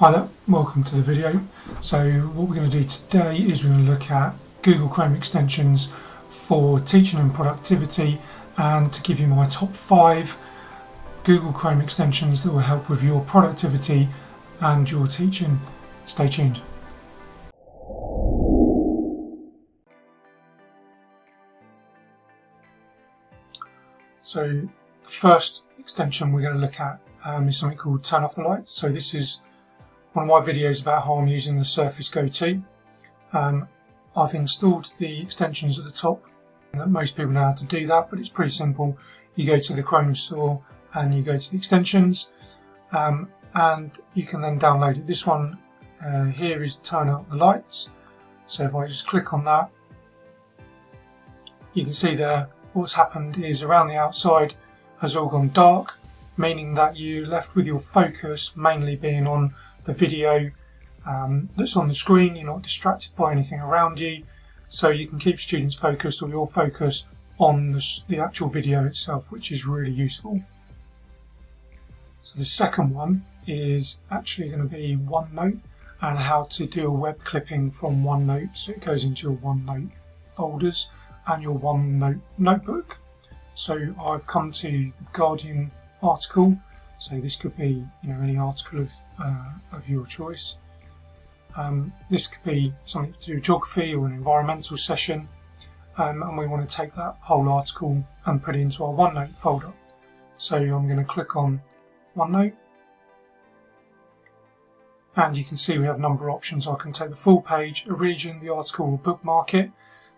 Hi there, welcome to the video. So what we're going to do today is we're going to look at Google Chrome extensions for teaching and productivity, and to give you my top 5 Google Chrome extensions that will help with your productivity and your teaching. Stay tuned. So the first extension we're going to look at is something called Turn Off the Lights. So this is one of my videos about how I'm using the Surface Go 2. I've installed the extensions at the top, and most people know how to do that, but it's pretty simple. You go to the Chrome store and you go to the extensions, and you can then download it. This one here is Turn Out the Lights. So if I just click on that, you can see there what's happened is around the outside has all gone dark, meaning that you're left with your focus mainly being on the video that's on the screen. You're not distracted by anything around you, so you can keep students focused, or your focus on the actual video itself, which is really useful. So the second one is actually going to be OneNote and how to do a web clipping from OneNote, so it goes into your OneNote folders and your OneNote notebook. So I've come to the Guardian article. So this could be, any article of your choice. This could be something to do with geography or an environmental session, and we want to take that whole article and put it into our OneNote folder. So I'm going to click on OneNote, and you can see we have a number of options. I can take the full page, a region, the article, or bookmark it.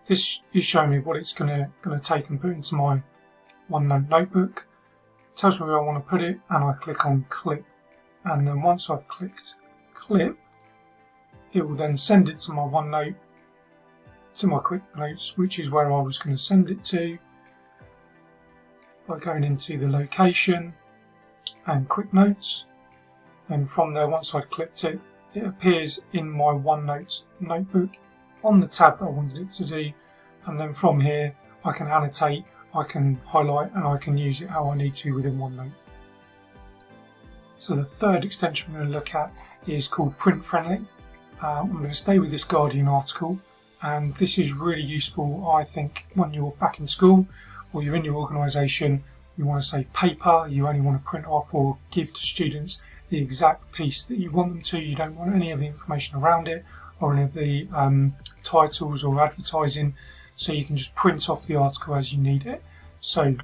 This is showing me what it's going to take and put into my OneNote notebook. It tells me where I want to put it, and I click on clip, and then once I've clicked clip, it will then send it to my OneNote, to my quick notes, which is where I was going to send it to, by going into the location and quick notes. Then from there, once I'd clicked it, it appears in my OneNote notebook on the tab that I wanted it to do, and then from here I can annotate, I can highlight, and I can use it how I need to within OneNote. So the third extension we're going to look at is called Print Friendly. I'm going to stay with this Guardian article, and this is really useful, I think, when you're back in school or you're in your organisation. You want to save paper, you only want to print off or give to students the exact piece that you want them to. You don't want any of the information around it or any of the titles or advertising, so you can just print off the article as you need it. So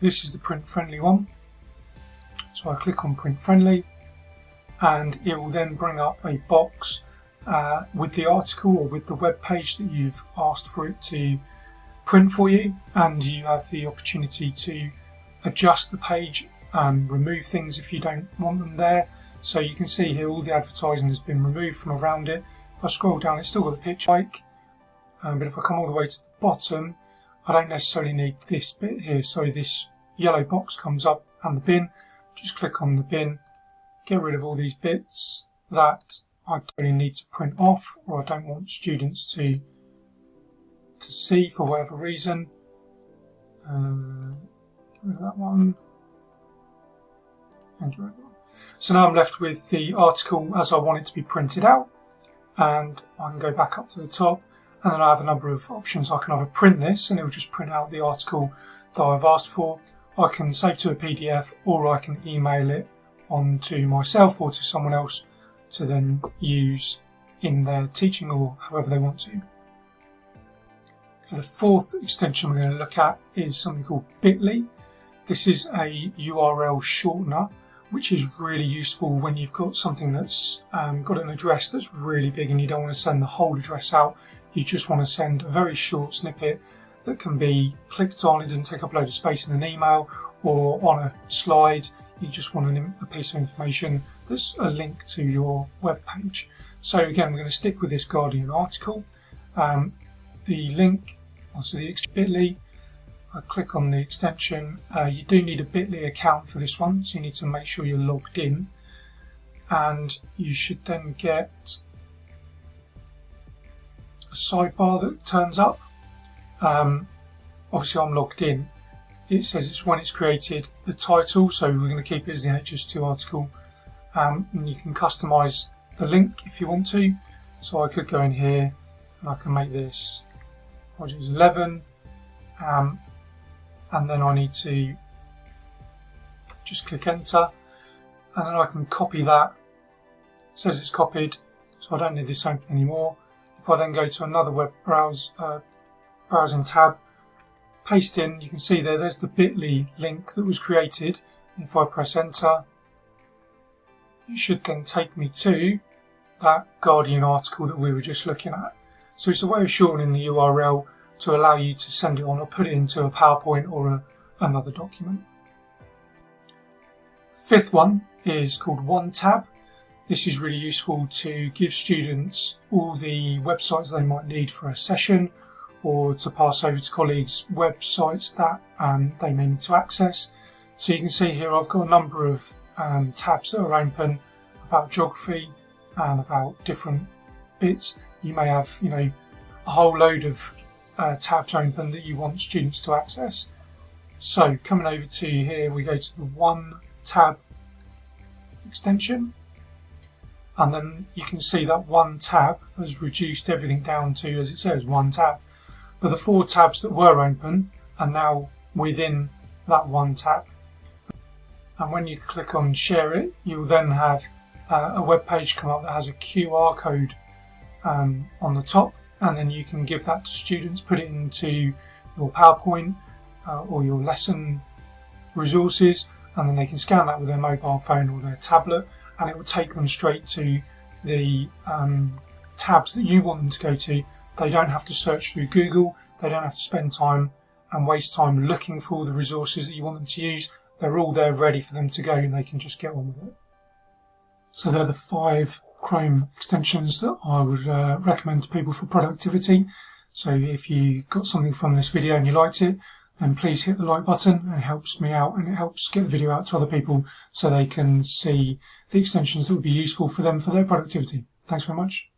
this is the Print Friendly one. So I click on Print Friendly, and it will then bring up a box with the article or with the web page that you've asked for it to print for you, and you have the opportunity to adjust the page and remove things if you don't want them there. So you can see here all the advertising has been removed from around it. If I scroll down, it's still got the picture, but if I come all the way to the bottom, I don't necessarily need this bit here. So this yellow box comes up and the bin. Just click on the bin, get rid of all these bits that I don't really need to print off, or I don't want students to see for whatever reason. Get rid of that one, and get rid of that one. So now I'm left with the article as I want it to be printed out, and I can go back up to the top, and then I have a number of options. I can either print this and it will just print out the article that I've asked for. I can save to a PDF, or I can email it on to myself or to someone else to then use in their teaching or however they want to. The fourth extension we're going to look at is something called Bitly. This is a URL shortener, which is really useful when you've got something that's got an address that's really big and you don't want to send the whole address out. You just want to send a very short snippet that can be clicked on. It doesn't take up a load of space in an email or on a slide. You just want a piece of information that's a link to your web page. So again, we're going to stick with this Guardian article. The link, also the Bitly, I click on the extension. You do need a Bitly account for this one, so you need to make sure you're logged in, and you should then get a sidebar that turns up. Obviously I'm logged in. It says it's when it's created, the title, so we're going to keep it as the HS2 article, and you can customize the link if you want to. So I could go in here and I can make this project 11, and then I need to just click enter, and then I can copy that. It says it's copied, so I don't need this open anymore. If I then go to another web browsing tab, paste in, you can see there's the bit.ly link that was created. If I press enter, it should then take me to that Guardian article that we were just looking at. So it's a way of shortening the URL to allow you to send it on or put it into a PowerPoint or another document. Fifth one is called OneTab. This is really useful to give students all the websites they might need for a session, or to pass over to colleagues websites that they may need to access. So you can see here I've got a number of tabs that are open about geography and about different bits. You may have, a whole load of tabs open that you want students to access. So coming over to here, we go to the OneTab extension, and then you can see that one tab has reduced everything down to, as it says, one tab. But the 4 tabs that were open are now within that one tab. And when you click on share it, you'll then have a web page come up that has a QR code on the top, and then you can give that to students, put it into your PowerPoint or your lesson resources, and then they can scan that with their mobile phone or their tablet, and it will take them straight to the tabs that you want them to go to. They don't have to search through Google, they don't have to spend time and waste time looking for all the resources that you want them to use. They're all there ready for them to go, and they can just get on with it. So they're the 5 Chrome extensions that I would recommend to people for productivity. So if you got something from this video and you liked it, then please hit the like button. It helps me out, and it helps get the video out to other people so they can see the extensions that would be useful for them for their productivity. Thanks very much.